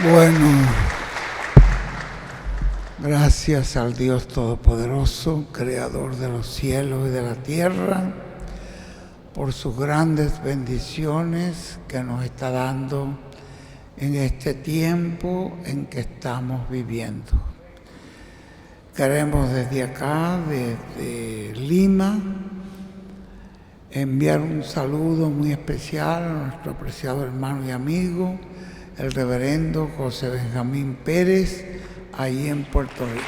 Bueno, gracias al Dios Todopoderoso, Creador de los cielos y de la tierra, por sus grandes bendiciones que nos está dando en este tiempo en que estamos viviendo. Queremos desde acá, desde Lima, enviar un saludo muy especial a nuestro apreciado hermano y amigo, el reverendo José Benjamín Pérez, ahí en Puerto Rico.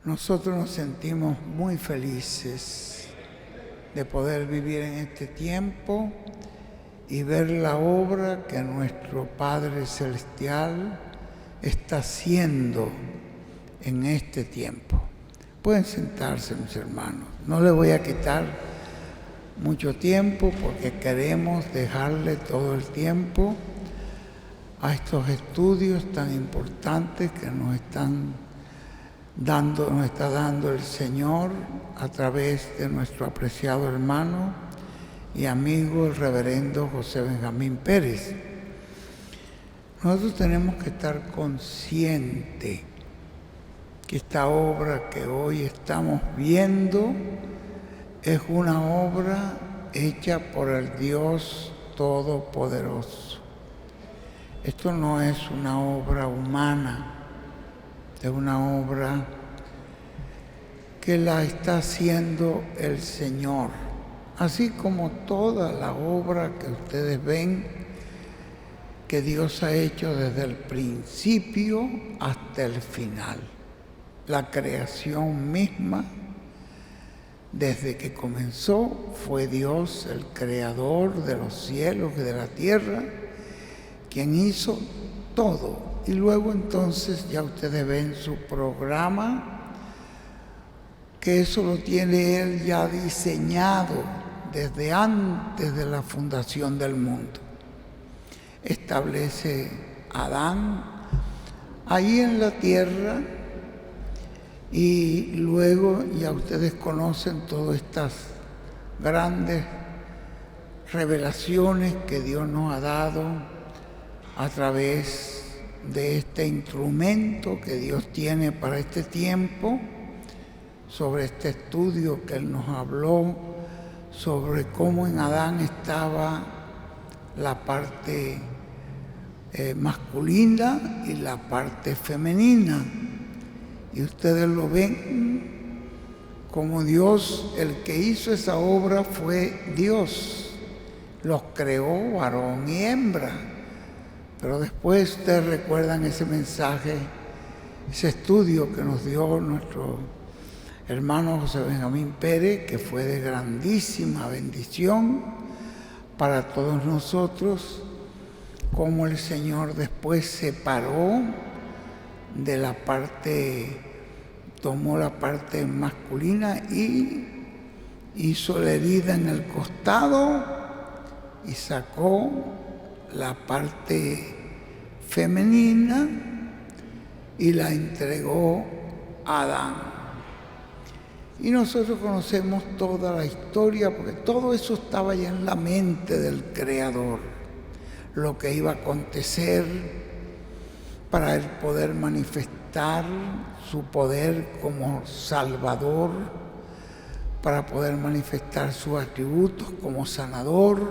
Nosotros nos sentimos muy felices de poder vivir en este tiempo y ver la obra que nuestro Padre Celestial está haciendo en este tiempo. Pueden sentarse, mis hermanos. No les voy a quitar mucho tiempo porque queremos dejarle todo el tiempo a estos estudios tan importantes que nos está dando el Señor a través de nuestro apreciado hermano y amigo, el reverendo José Benjamín Pérez. Nosotros tenemos que estar conscientes que esta obra que hoy estamos viendo es una obra hecha por el Dios Todopoderoso. Esto no es una obra humana, es una obra que la está haciendo el Señor, así como toda la obra que ustedes ven que Dios ha hecho desde el principio hasta el final. La creación misma, desde que comenzó, fue Dios, el creador de los cielos y de la tierra, quien hizo todo. Y luego entonces ya ustedes ven su programa, que eso lo tiene Él ya diseñado desde antes de la fundación del mundo. Establece a Adán ahí en la tierra y luego ya ustedes conocen todas estas grandes revelaciones que Dios nos ha dado a través de este instrumento que Dios tiene para este tiempo, sobre este estudio que Él nos habló, sobre cómo en Adán estaba la parte masculina y la parte femenina. Y ustedes lo ven como Dios, el que hizo esa obra fue Dios. Los creó varón y hembra. Pero después ustedes recuerdan ese mensaje, ese estudio que nos dio nuestro hermano José Benjamín Pérez, que fue de grandísima bendición para todos nosotros, cómo el Señor después separó de la parte, tomó la parte masculina y hizo la herida en el costado y sacó la parte femenina y la entregó a Adán. Y nosotros conocemos toda la historia porque todo eso estaba ya en la mente del Creador, lo que iba a acontecer para él poder manifestar su poder como Salvador, para poder manifestar sus atributos como sanador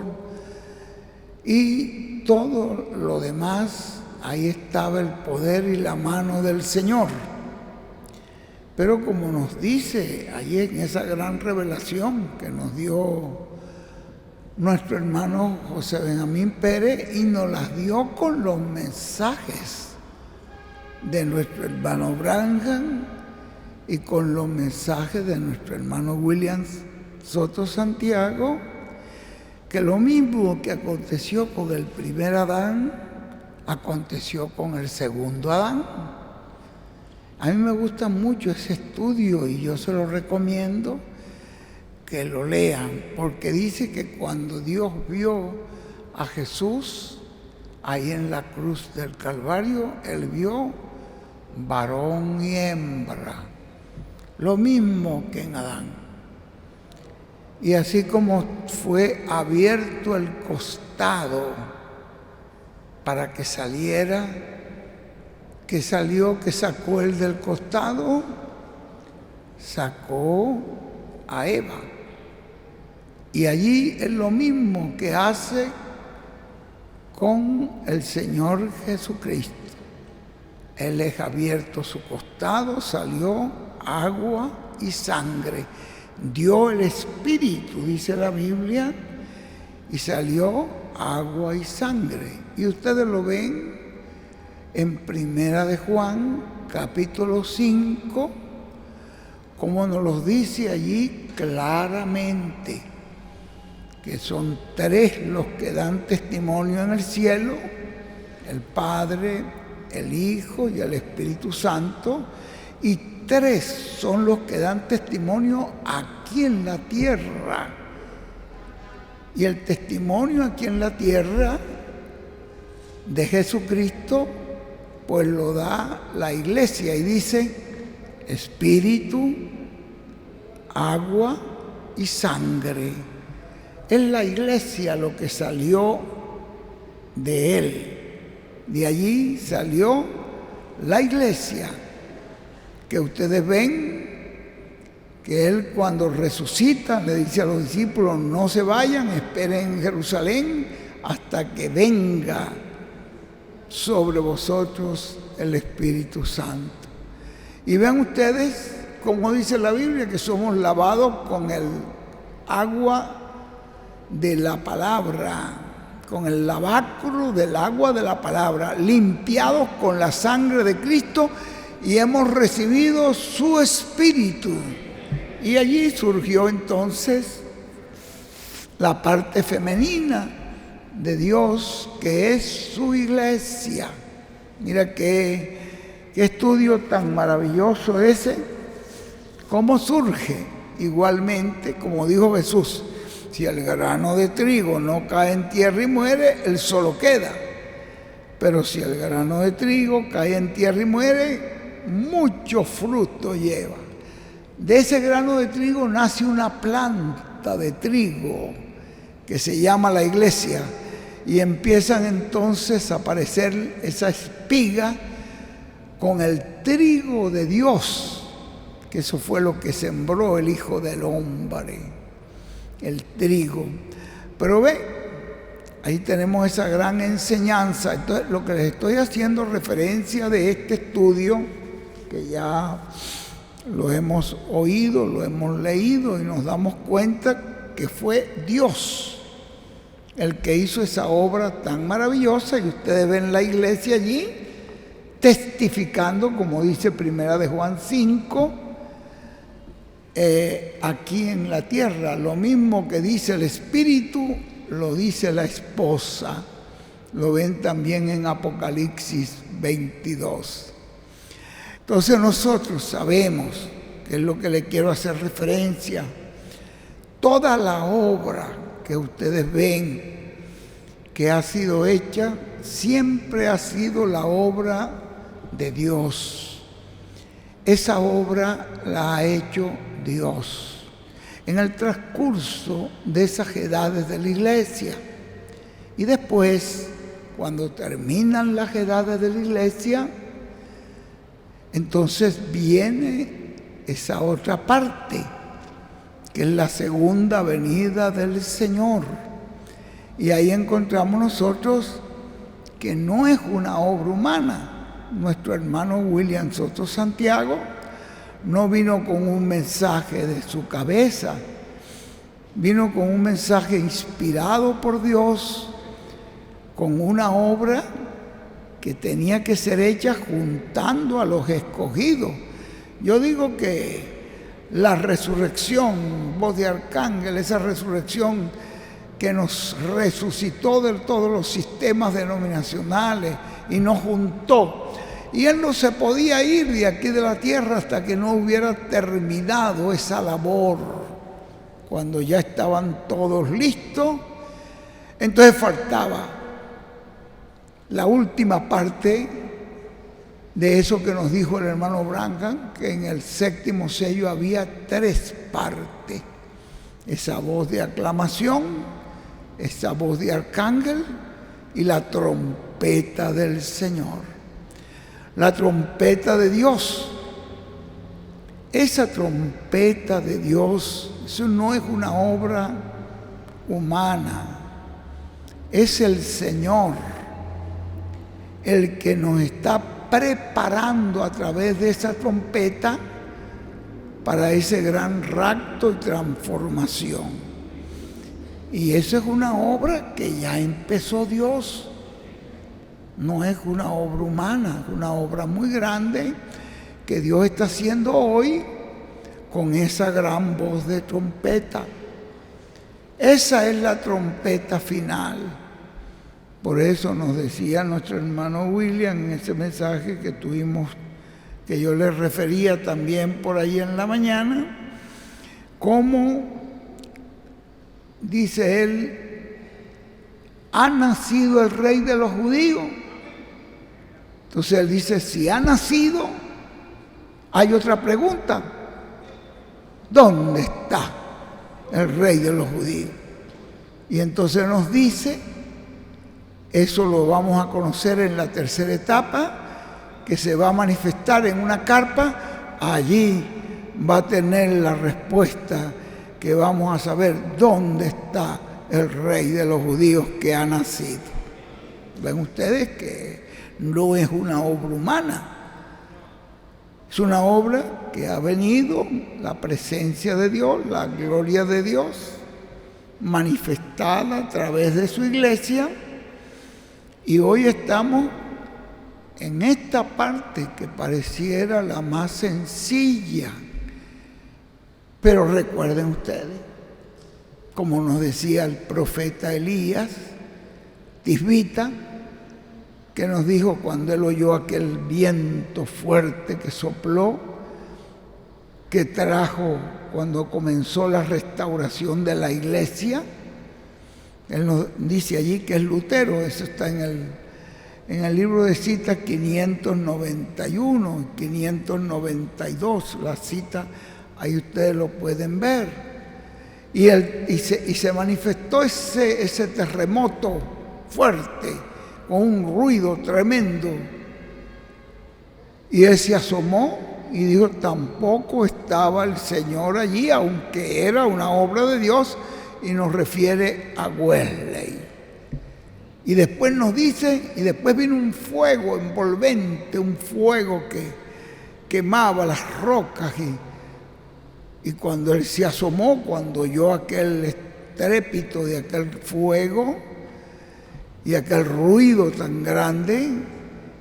y todo lo demás. Ahí estaba el poder y la mano del Señor. Pero como nos dice allí en esa gran revelación que nos dio nuestro hermano José Benjamín Pérez, y nos las dio con los mensajes de nuestro hermano Branham y con los mensajes de nuestro hermano William Soto Santiago, que lo mismo que aconteció con el primer Adán, aconteció con el segundo Adán. A mí me gusta mucho ese estudio y yo se lo recomiendo que lo lean, porque dice que cuando Dios vio a Jesús ahí en la cruz del Calvario, Él vio varón y hembra, lo mismo que en Adán. Y así como fue abierto el costado para que saliera, que sacó Él del costado, sacó a Eva. Y allí es lo mismo que hace con el Señor Jesucristo. Él es abierto su costado, salió agua y sangre. Dio el Espíritu, dice la Biblia, y salió agua y sangre. Y ustedes lo ven en Primera de Juan, capítulo 5, como nos lo dice allí claramente, que son 3 los que dan testimonio en el cielo: el Padre, el Hijo y el Espíritu Santo, y 3 son los que dan testimonio aquí en la tierra. Y el testimonio aquí en la tierra de Jesucristo, pues lo da la iglesia y dice: Espíritu, agua y sangre. Es la iglesia lo que salió de Él. De allí salió la iglesia, que ustedes ven que Él, cuando resucita, le dice a los discípulos: no se vayan, esperen en Jerusalén hasta que venga sobre vosotros el Espíritu Santo. Y vean ustedes, como dice la Biblia, que somos lavados con el agua de la palabra, con el lavacro del agua de la palabra, limpiados con la sangre de Cristo, y hemos recibido su Espíritu. Y allí surgió entonces la parte femenina de Dios, que es su iglesia. Mira qué estudio tan maravilloso ese. ¿Cómo surge? Igualmente, como dijo Jesús: si el grano de trigo no cae en tierra y muere, él solo queda. Pero si el grano de trigo cae en tierra y muere, mucho fruto lleva. De ese grano de trigo nace una planta de trigo que se llama la iglesia, y empiezan entonces a aparecer esa espiga con el trigo de Dios, que eso fue lo que sembró el Hijo del Hombre, el trigo. Pero ve, ahí tenemos esa gran enseñanza. Entonces, lo que les estoy haciendo referencia de este estudio, que ya lo hemos oído, lo hemos leído, y nos damos cuenta que fue Dios el que hizo esa obra tan maravillosa. Y ustedes ven la iglesia allí testificando, como dice Primera de Juan 5, aquí en la tierra. Lo mismo que dice el Espíritu, lo dice la esposa. Lo ven también en Apocalipsis 22. Entonces nosotros sabemos, que es lo que le quiero hacer referencia, toda la obra que ustedes ven que ha sido hecha, siempre ha sido la obra de Dios. Esa obra la ha hecho Dios en el transcurso de esas edades de la iglesia. Y después, cuando terminan las edades de la iglesia, entonces viene esa otra parte, que es la segunda venida del Señor. Y ahí encontramos nosotros que no es una obra humana. Nuestro hermano William Soto Santiago no vino con un mensaje de su cabeza, vino con un mensaje inspirado por Dios, con una obra que tenía que ser hecha juntando a los escogidos. Yo digo que la resurrección, voz de arcángel, esa resurrección que nos resucitó de todos los sistemas denominacionales y nos juntó. Y Él no se podía ir de aquí de la tierra hasta que no hubiera terminado esa labor. Cuando ya estaban todos listos, entonces faltaba la última parte de eso que nos dijo el hermano Branham, que en el 7º sello había 3 partes. Esa voz de aclamación, esa voz de arcángel y la trompeta del Señor. La trompeta de Dios. Esa trompeta de Dios, eso no es una obra humana, es el Señor el que nos está preparando a través de esa trompeta para ese gran rapto y transformación. Y eso es una obra que ya empezó Dios. No es una obra humana, es una obra muy grande que Dios está haciendo hoy con esa gran voz de trompeta. Esa es la trompeta final. Por eso nos decía nuestro hermano William en ese mensaje que tuvimos, que yo le refería también por ahí en la mañana, cómo, dice él, ha nacido el rey de los judíos. Entonces él dice, si ha nacido, hay otra pregunta. ¿Dónde está el rey de los judíos? Y entonces nos dice, eso lo vamos a conocer en la tercera etapa, que se va a manifestar en una carpa. Allí va a tener la respuesta, que vamos a saber dónde está el rey de los judíos que ha nacido. Ven ustedes que no es una obra humana, es una obra que ha venido, la presencia de Dios, la gloria de Dios, manifestada a través de su iglesia. Y hoy estamos en esta parte que pareciera la más sencilla. Pero recuerden ustedes, como nos decía el profeta Elías, Tisbita, que nos dijo cuando él oyó aquel viento fuerte que sopló, que trajo cuando comenzó la restauración de la iglesia. Él nos dice allí que es Lutero, eso está en el libro de citas 591 y 592, la cita, ahí ustedes lo pueden ver. Y se manifestó ese terremoto fuerte, con un ruido tremendo. Y él se asomó y dijo, tampoco estaba el Señor allí, aunque era una obra de Dios, y nos refiere a Wesley. Y después nos dice, y después vino un fuego envolvente, un fuego que quemaba las rocas, y cuando él se asomó, cuando oyó aquel estrépito de aquel fuego y aquel ruido tan grande,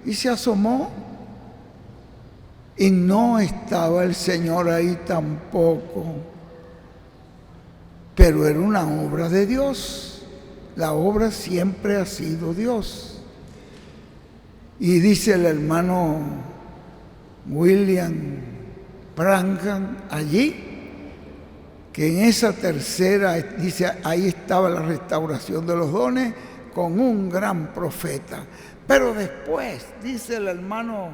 y se asomó, y no estaba el Señor ahí tampoco, pero era una obra de Dios. La obra siempre ha sido Dios. Y dice el hermano William Branham allí, que en esa tercera, dice, ahí estaba la restauración de los dones con un gran profeta. Pero después, dice el hermano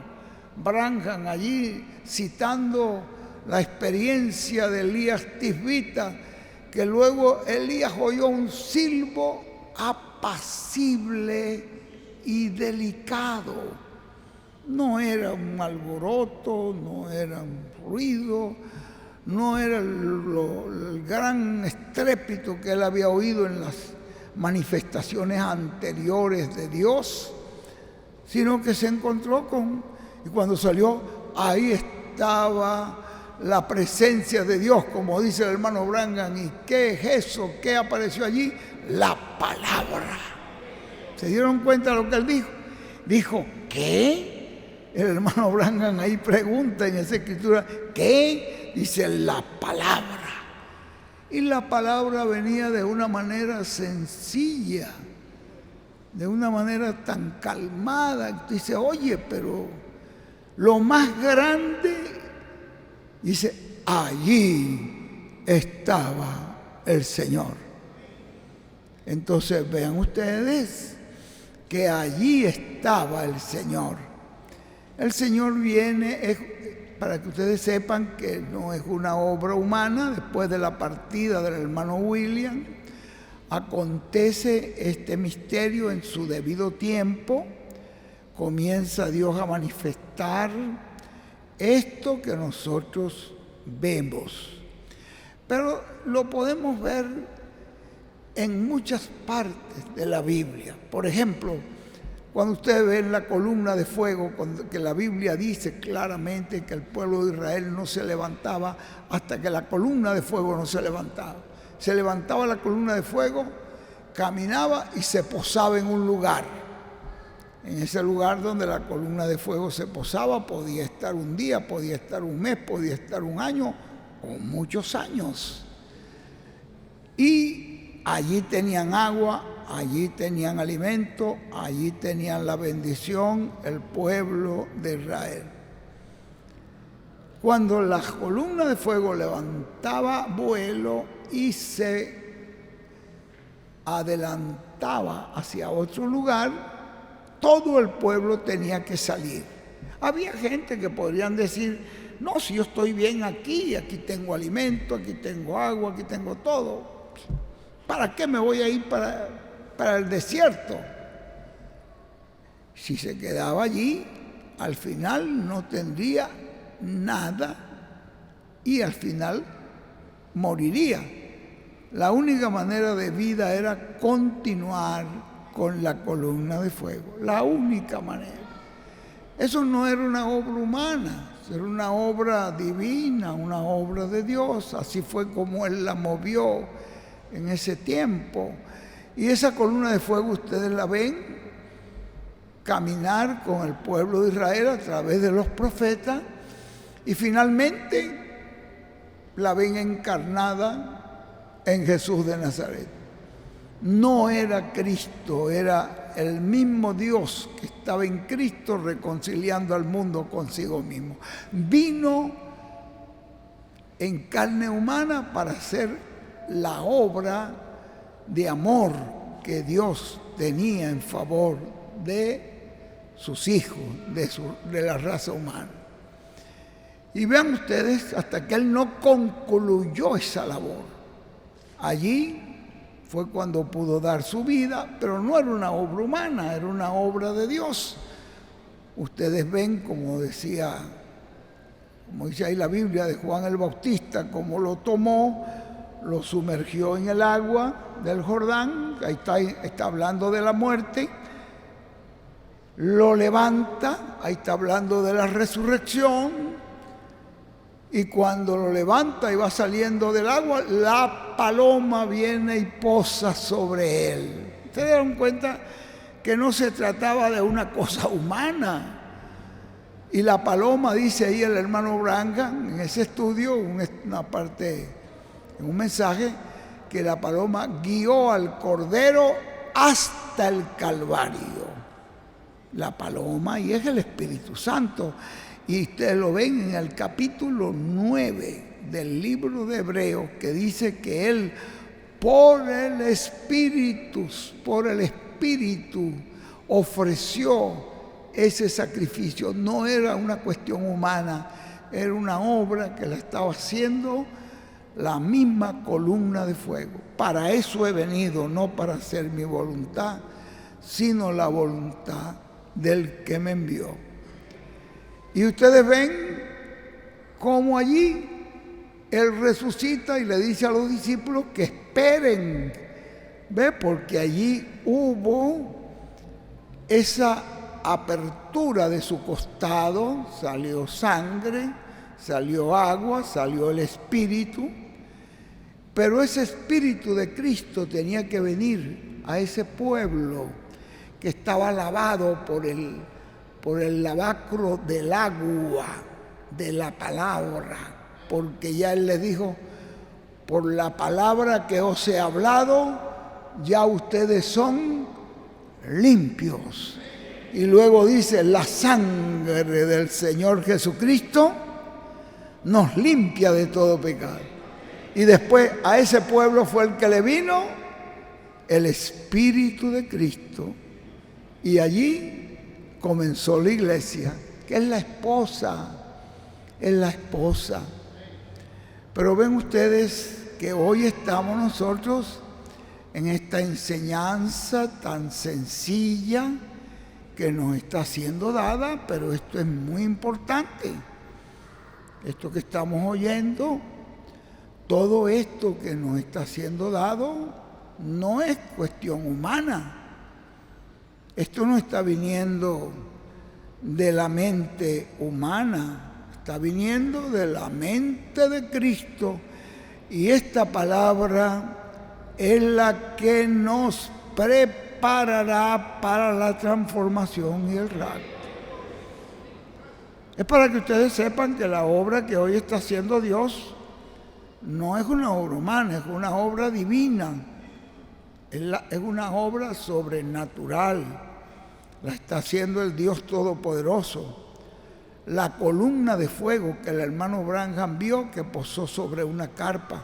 Branham allí, citando la experiencia de Elías Tisbita, que luego Elías oyó un silbo apacible y delicado. No era un alboroto, no era un ruido, no era el gran estrépito que él había oído en las manifestaciones anteriores de Dios, sino que se encontró y cuando salió, ahí estaba la presencia de Dios, como dice el hermano Branham. ¿Y qué es eso? ¿Qué apareció allí? La palabra. ¿Se dieron cuenta de lo que él dijo? Dijo, ¿qué? El hermano Branham ahí pregunta en esa escritura, ¿qué? Dice, la palabra. Y la palabra venía de una manera sencilla, de una manera tan calmada. Dice, oye, pero lo más grande, dice, allí estaba el Señor. Entonces vean ustedes, que allí estaba el Señor. El Señor viene, para que ustedes sepan que no es una obra humana. Después de la partida del hermano William, acontece este misterio en su debido tiempo. Comienza Dios a manifestar esto que nosotros vemos. Pero lo podemos ver en muchas partes de la Biblia. Por ejemplo, cuando ustedes ven la columna de fuego, que la Biblia dice claramente que el pueblo de Israel no se levantaba hasta que la columna de fuego no se levantaba. Se levantaba la columna de fuego, caminaba y se posaba en un lugar. En ese lugar donde la columna de fuego se posaba, podía estar un día, podía estar un mes, podía estar un año o muchos años. Y allí tenían agua, allí tenían alimento, allí tenían la bendición el pueblo de Israel. Cuando la columna de fuego levantaba vuelo y se adelantaba hacia otro lugar, todo el pueblo tenía que salir. Había gente que podrían decir: no, si yo estoy bien aquí, aquí tengo alimento, aquí tengo agua, aquí tengo todo. ¿Para qué me voy a ir para el desierto? Si se quedaba allí, al final no tendría nada y al final moriría. La única manera de vida era continuar con la columna de fuego, la única manera. Eso no era una obra humana, era una obra divina, una obra de Dios. Así fue como Él la movió en ese tiempo. Y esa columna de fuego ustedes la ven caminar con el pueblo de Israel a través de los profetas, y finalmente la ven encarnada en Jesús de Nazaret. No era Cristo, era el mismo Dios que estaba en Cristo reconciliando al mundo consigo mismo. Vino en carne humana para hacer la obra de amor que Dios tenía en favor de sus hijos, de la raza humana. Y vean ustedes, hasta que Él no concluyó esa labor, allí fue cuando pudo dar su vida, pero no era una obra humana, era una obra de Dios. Ustedes ven, como dice ahí la Biblia de Juan el Bautista, cómo lo tomó, lo sumergió en el agua del Jordán, ahí está hablando de la muerte, lo levanta, ahí está hablando de la resurrección. Y cuando lo levanta y va saliendo del agua, la paloma viene y posa sobre él. ¿Ustedes dan cuenta que no se trataba de una cosa humana? Y la paloma, dice ahí el hermano Branham, en ese estudio, una parte, en un mensaje, que la paloma guió al Cordero hasta el Calvario. La paloma, y es el Espíritu Santo. Y ustedes lo ven en el capítulo 9 del libro de Hebreos, que dice que Él, por el Espíritu, ofreció ese sacrificio. No era una cuestión humana, era una obra que la estaba haciendo la misma columna de fuego. Para eso he venido, no para hacer mi voluntad, sino la voluntad del que me envió. Y ustedes ven cómo allí Él resucita y le dice a los discípulos que esperen. ¿Ve? Porque allí hubo esa apertura de su costado, salió sangre, salió agua, salió el Espíritu. Pero ese Espíritu de Cristo tenía que venir a ese pueblo que estaba lavado por el lavacro del agua, de la palabra, porque ya Él les dijo: por la palabra que os he hablado, ya ustedes son limpios. Y luego dice: la sangre del Señor Jesucristo nos limpia de todo pecado. Y después a ese pueblo fue el que le vino el Espíritu de Cristo Y allí comenzó la iglesia, que es la esposa, es la esposa. Pero ven ustedes que hoy estamos nosotros en esta enseñanza tan sencilla que nos está siendo dada, pero esto es muy importante. Esto que estamos oyendo, todo esto que nos está siendo dado, no es cuestión humana. Esto no está viniendo de la mente humana, está viniendo de la mente de Cristo. Y esta palabra es la que nos preparará para la transformación y el rapto. Es para que ustedes sepan que la obra que hoy está haciendo Dios no es una obra humana, es una obra divina. Es una obra sobrenatural. La está haciendo el Dios Todopoderoso. La columna de fuego que el hermano Branham vio, que posó sobre una carpa.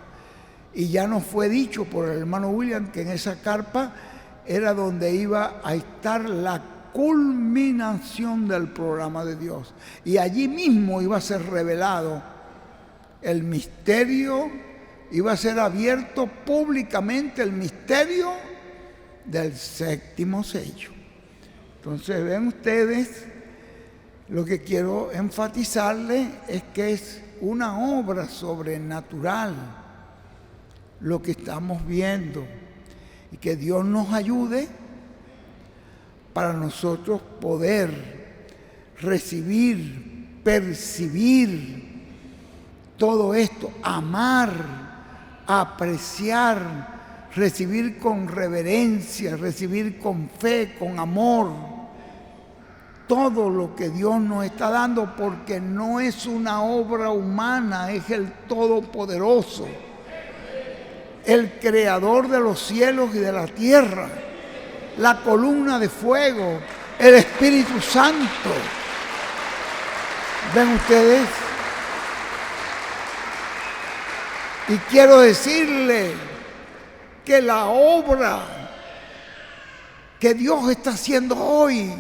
Y ya nos fue dicho por el hermano William que en esa carpa era donde iba a estar la culminación del programa de Dios. Y allí mismo iba a ser revelado el misterio, iba a ser abierto públicamente el misterio del séptimo sello. Entonces ven ustedes, lo que quiero enfatizarles es que es una obra sobrenatural lo que estamos viendo, y que Dios nos ayude para nosotros poder recibir, percibir todo esto, amar, apreciar, recibir con reverencia, recibir con fe, con amor, todo lo que Dios nos está dando, porque no es una obra humana, es el Todopoderoso, el Creador de los cielos y de la tierra, la columna de fuego, el Espíritu Santo. ¿Ven ustedes? Y quiero decirle que la obra que Dios está haciendo hoy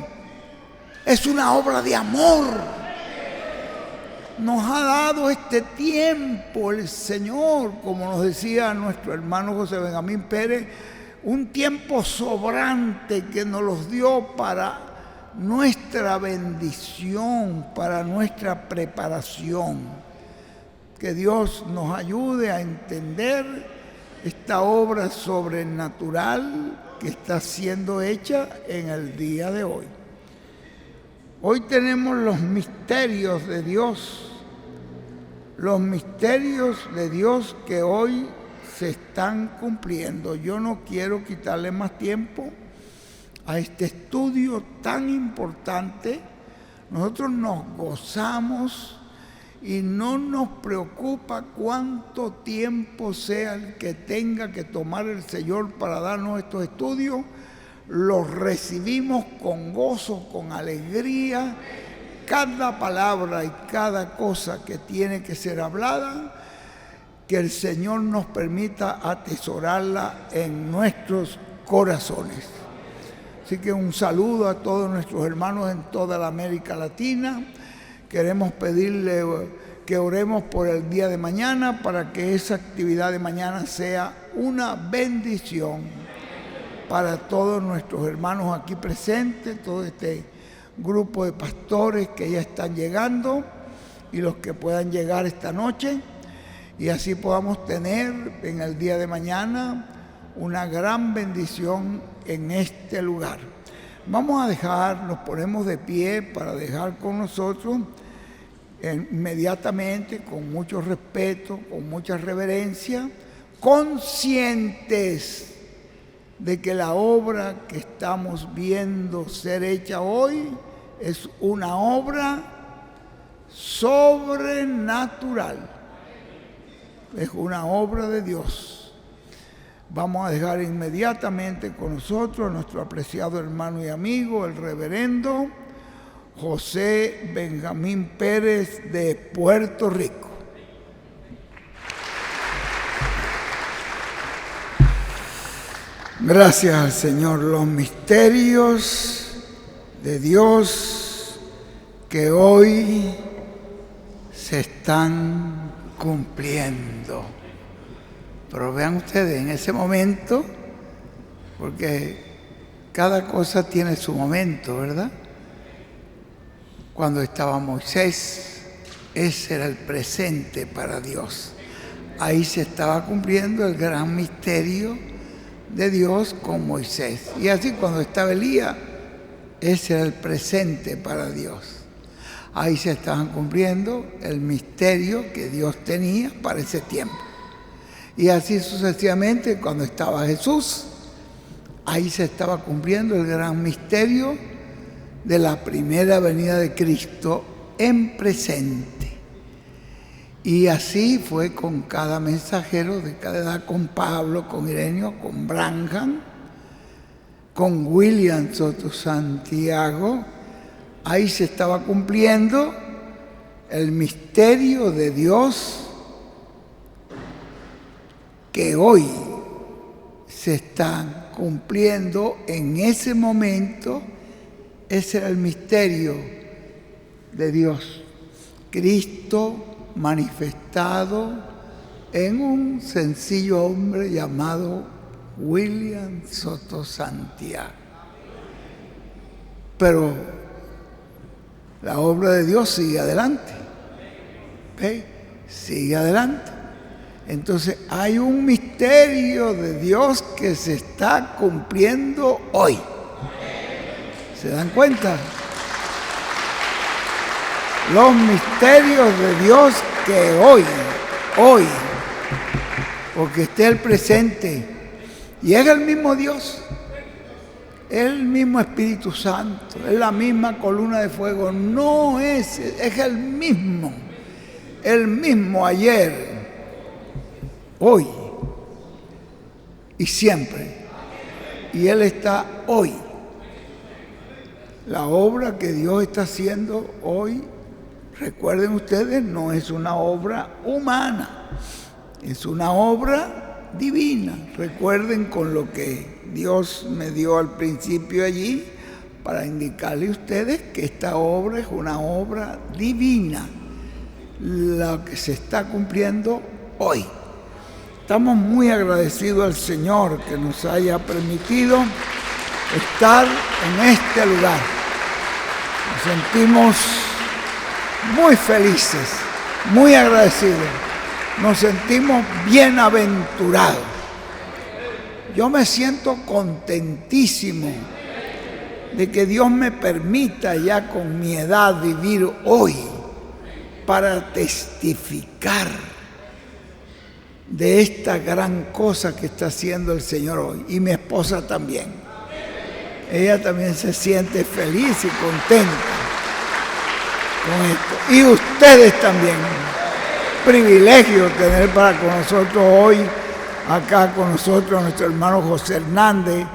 es una obra de amor. Nos ha dado este tiempo el Señor, como nos decía nuestro hermano José Benjamín Pérez, un tiempo sobrante que nos los dio para nuestra bendición, para nuestra preparación. Que Dios nos ayude a entender esta obra sobrenatural que está siendo hecha en el día de hoy. Hoy tenemos los misterios de Dios que hoy se están cumpliendo. Yo no quiero quitarle más tiempo a este estudio tan importante. Nosotros nos gozamos y no nos preocupa cuánto tiempo sea el que tenga que tomar el Señor para darnos estos estudios. Los recibimos con gozo, con alegría. Cada palabra y cada cosa que tiene que ser hablada, que el Señor nos permita atesorarla en nuestros corazones. Así que un saludo a todos nuestros hermanos en toda la América Latina. Queremos pedirle que oremos por el día de mañana para que esa actividad de mañana sea una bendición para todos nuestros hermanos aquí presentes, todo este grupo de pastores que ya están llegando y los que puedan llegar esta noche, y así podamos tener en el día de mañana una gran bendición en este lugar. Vamos a dejar, nos ponemos de pie para dejar con nosotros inmediatamente, con mucho respeto, con mucha reverencia, conscientes de que la obra que estamos viendo ser hecha hoy es una obra sobrenatural, es una obra de Dios. Vamos a dejar inmediatamente con nosotros a nuestro apreciado hermano y amigo, el reverendo José Benjamín Pérez de Puerto Rico. Gracias al Señor. Los misterios de Dios que hoy se están cumpliendo. Pero vean ustedes, en ese momento, porque cada cosa tiene su momento, ¿verdad? Cuando estaba Moisés, ese era el presente para Dios. Ahí se estaba cumpliendo el gran misterio de Dios con Moisés. Y así cuando estaba Elías, ese era el presente para Dios. Ahí se estaban cumpliendo el misterio que Dios tenía para ese tiempo. Y así sucesivamente, cuando estaba Jesús, ahí se estaba cumpliendo el gran misterio de la primera venida de Cristo en presente. Y así fue con cada mensajero de cada edad, con Pablo, con Ireneo, con Branham, con William Soto Santiago. Ahí se estaba cumpliendo el misterio de Dios que hoy se está cumpliendo en ese momento. Ese era el misterio de Dios. Cristo manifestado en un sencillo hombre llamado William Soto Santiago. Pero la obra de Dios sigue adelante. ¿Ve? Sigue adelante. Entonces hay un misterio de Dios que se está cumpliendo hoy. ¿Se dan cuenta? Los misterios de Dios que hoy, porque esté el presente, y es el mismo Dios, el mismo Espíritu Santo, es la misma columna de fuego, no es el mismo ayer, hoy y siempre, y Él está hoy. La obra que Dios está haciendo hoy, recuerden ustedes, no es una obra humana, es una obra divina. Recuerden con lo que Dios me dio al principio allí para indicarle a ustedes que esta obra es una obra divina, la que se está cumpliendo hoy. Estamos muy agradecidos al Señor que nos haya permitido estar en este lugar. Nos sentimos muy felices, muy agradecidos. Nos sentimos bienaventurados. Yo me siento contentísimo de que Dios me permita ya con mi edad vivir hoy para testificar de esta gran cosa que está haciendo el Señor hoy. Y mi esposa también. Ella también se siente feliz y contenta con esto. Y ustedes también. Privilegio tener para con nosotros hoy, acá con nosotros, nuestro hermano José Hernández,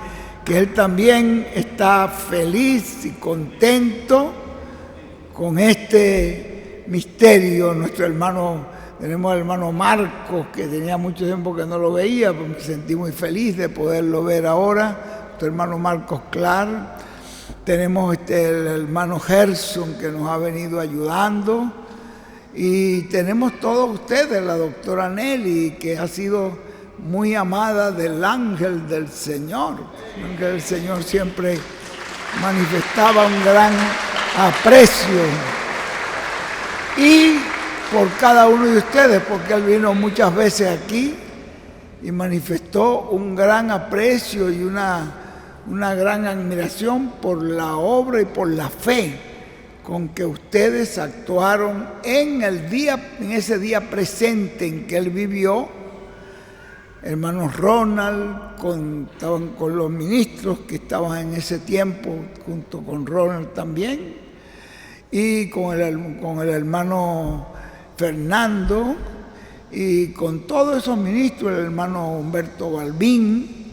que él también está feliz y contento con este misterio. Nuestro hermano, tenemos al hermano Marcos, que tenía mucho tiempo que no lo veía, pues me sentí muy feliz de poderlo ver ahora. Nuestro hermano Marcos Clar. Tenemos el hermano Gerson, que nos ha venido ayudando. Y tenemos todos ustedes, la doctora Nelly, que ha sido muy amada del ángel del Señor. El ángel del Señor siempre manifestaba un gran aprecio. Y por cada uno de ustedes, porque él vino muchas veces aquí y manifestó un gran aprecio y una gran admiración por la obra y por la fe con que ustedes actuaron en ese día presente en que él vivió. Hermanos Ronald, estaban con los ministros que estaban en ese tiempo, junto con Ronald también, y con el hermano Fernando, y con todos esos ministros, el hermano Humberto Balbín.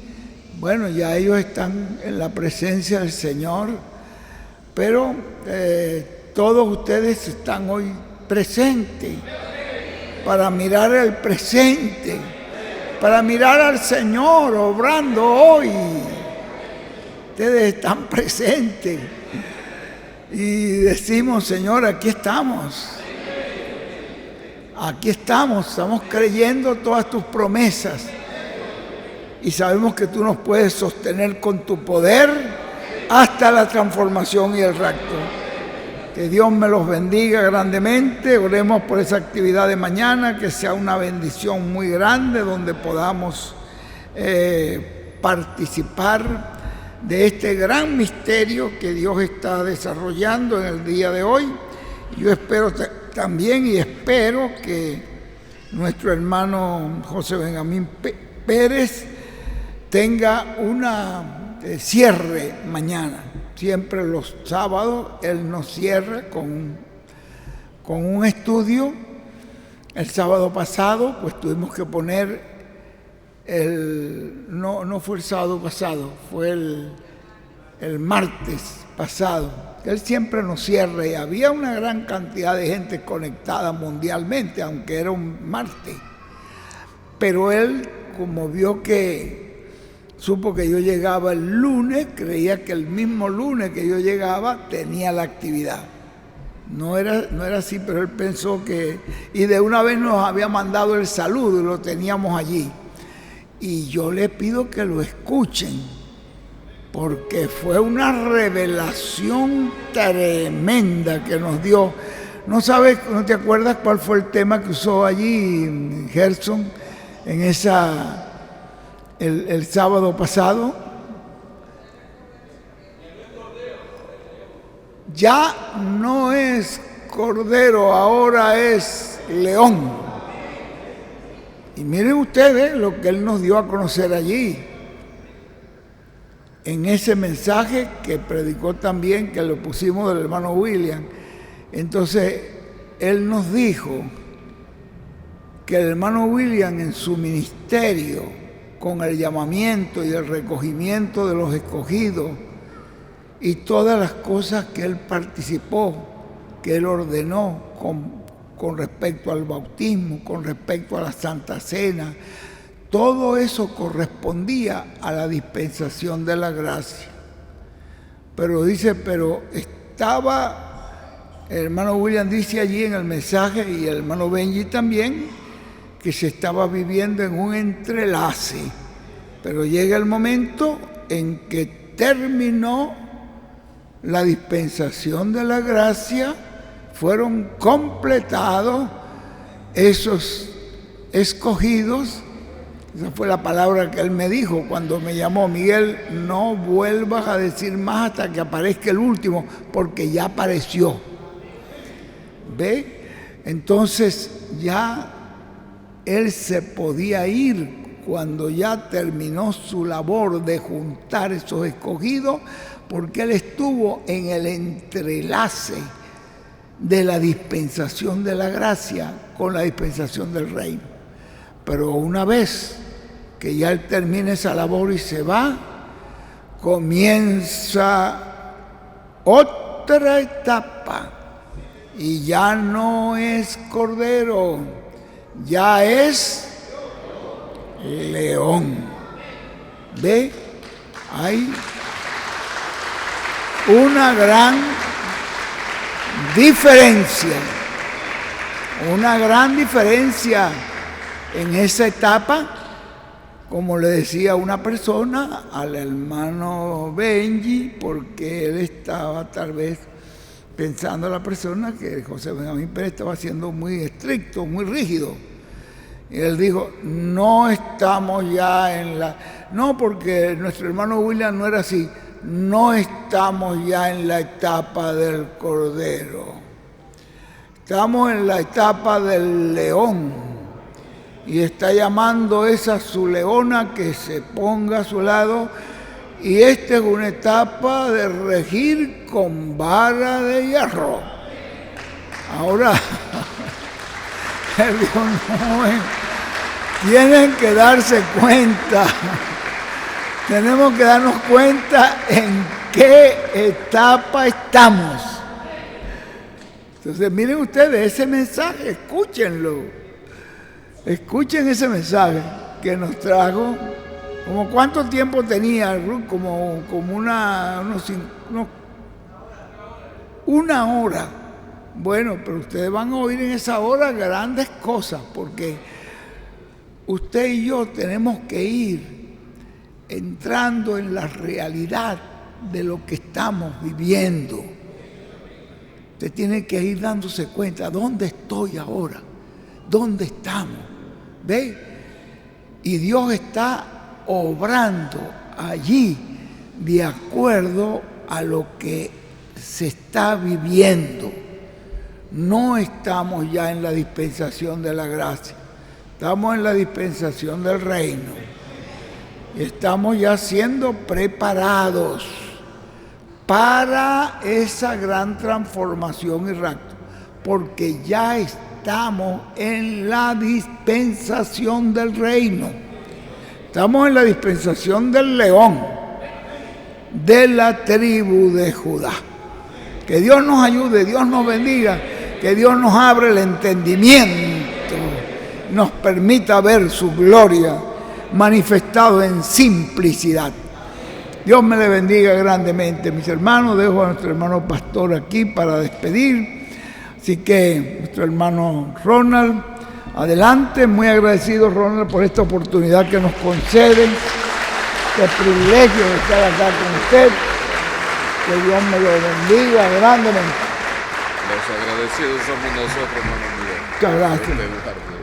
Bueno, ya ellos están en la presencia del Señor, pero todos ustedes están hoy presentes para mirar el presente, para mirar al Señor obrando hoy. Ustedes están presentes y decimos, Señor, aquí estamos. Aquí estamos creyendo todas tus promesas. Y sabemos que tú nos puedes sostener con tu poder hasta la transformación y el rapto. Que Dios me los bendiga grandemente. Oremos por esa actividad de mañana, que sea una bendición muy grande, donde podamos participar de este gran misterio que Dios está desarrollando en el día de hoy. Yo espero también y espero que nuestro hermano José Benjamín Pérez tenga una cierre mañana. Siempre los sábados él nos cierra con un estudio. El sábado pasado pues tuvimos que poner no fue el sábado pasado, fue el martes pasado. Él siempre nos cierra y había una gran cantidad de gente conectada mundialmente, aunque era un martes. Pero él, como vio supo que yo llegaba el lunes, creía que el mismo lunes que yo llegaba tenía la actividad. No era así, pero él pensó que... Y de una vez nos había mandado el saludo y lo teníamos allí. Y yo le pido que lo escuchen, porque fue una revelación tremenda que nos dio. ¿No te acuerdas cuál fue el tema que usó allí Gerson en el sábado pasado? Ya no es cordero, ahora es león. Y miren ustedes lo que él nos dio a conocer allí, en ese mensaje que predicó también, que lo pusimos del hermano William. Entonces, él nos dijo que el hermano William en su ministerio, con el llamamiento y el recogimiento de los escogidos y todas las cosas que él participó, que él ordenó con respecto al bautismo, con respecto a la Santa Cena, todo eso correspondía a la dispensación de la gracia. Pero estaba, el hermano William dice allí en el mensaje, y el hermano Benji también, que se estaba viviendo en un entrelace. Pero llega el momento en que terminó la dispensación de la gracia, fueron completados esos escogidos. Esa fue la palabra que él me dijo cuando me llamó: Miguel, no vuelvas a decir más hasta que aparezca el último, porque ya apareció. ¿Ve? Entonces ya él se podía ir cuando ya terminó su labor de juntar esos escogidos, porque él estuvo en el entrelace de la dispensación de la gracia con la dispensación del reino. Pero una vez que ya él termina esa labor y se va, comienza otra etapa, y ya no es cordero, ya es león. ¿Ve? Hay una gran diferencia en esa etapa. Como le decía una persona al hermano Benji, porque él estaba tal vez pensando a la persona que José Benjamín Pérez estaba siendo muy estricto, muy rígido. Y él dijo: no estamos ya no, porque nuestro hermano William no era así. No estamos ya en la etapa del cordero. Estamos en la etapa del león. Y está llamando esa su leona que se ponga a su lado. Y esta es una etapa de regir con vara de hierro. Ahora, él dijo: no, tienen que darse cuenta. Tenemos que darnos cuenta en qué etapa estamos. Entonces, miren ustedes ese mensaje, escúchenlo. Escuchen ese mensaje que nos trajo. ¿Como cuánto tiempo tenía, Ruth? Como 1 hora. Bueno, pero ustedes van a oír en esa hora grandes cosas, porque usted y yo tenemos que ir entrando en la realidad de lo que estamos viviendo. Usted tiene que ir dándose cuenta, ¿dónde estoy ahora? ¿Dónde estamos? ¿Ve? Y Dios está obrando allí de acuerdo a lo que se está viviendo. No estamos ya en la dispensación de la gracia, estamos en la dispensación del reino. Estamos ya siendo preparados para esa gran transformación y rapto, porque ya estamos en la dispensación del reino. Estamos en la dispensación del león, de la tribu de Judá. Que Dios nos ayude, Dios nos bendiga, que Dios nos abra el entendimiento, nos permita ver su gloria manifestado en simplicidad. Dios me le bendiga grandemente, mis hermanos. Dejo a nuestro hermano pastor aquí para despedir. Así que nuestro hermano Ronald, adelante. Muy agradecido, Ronald, por esta oportunidad que nos conceden, este privilegio de estar acá con usted. Que Dios me lo bendiga grandemente. Los agradecidos somos nosotros, hermano Miguel. Muchas gracias.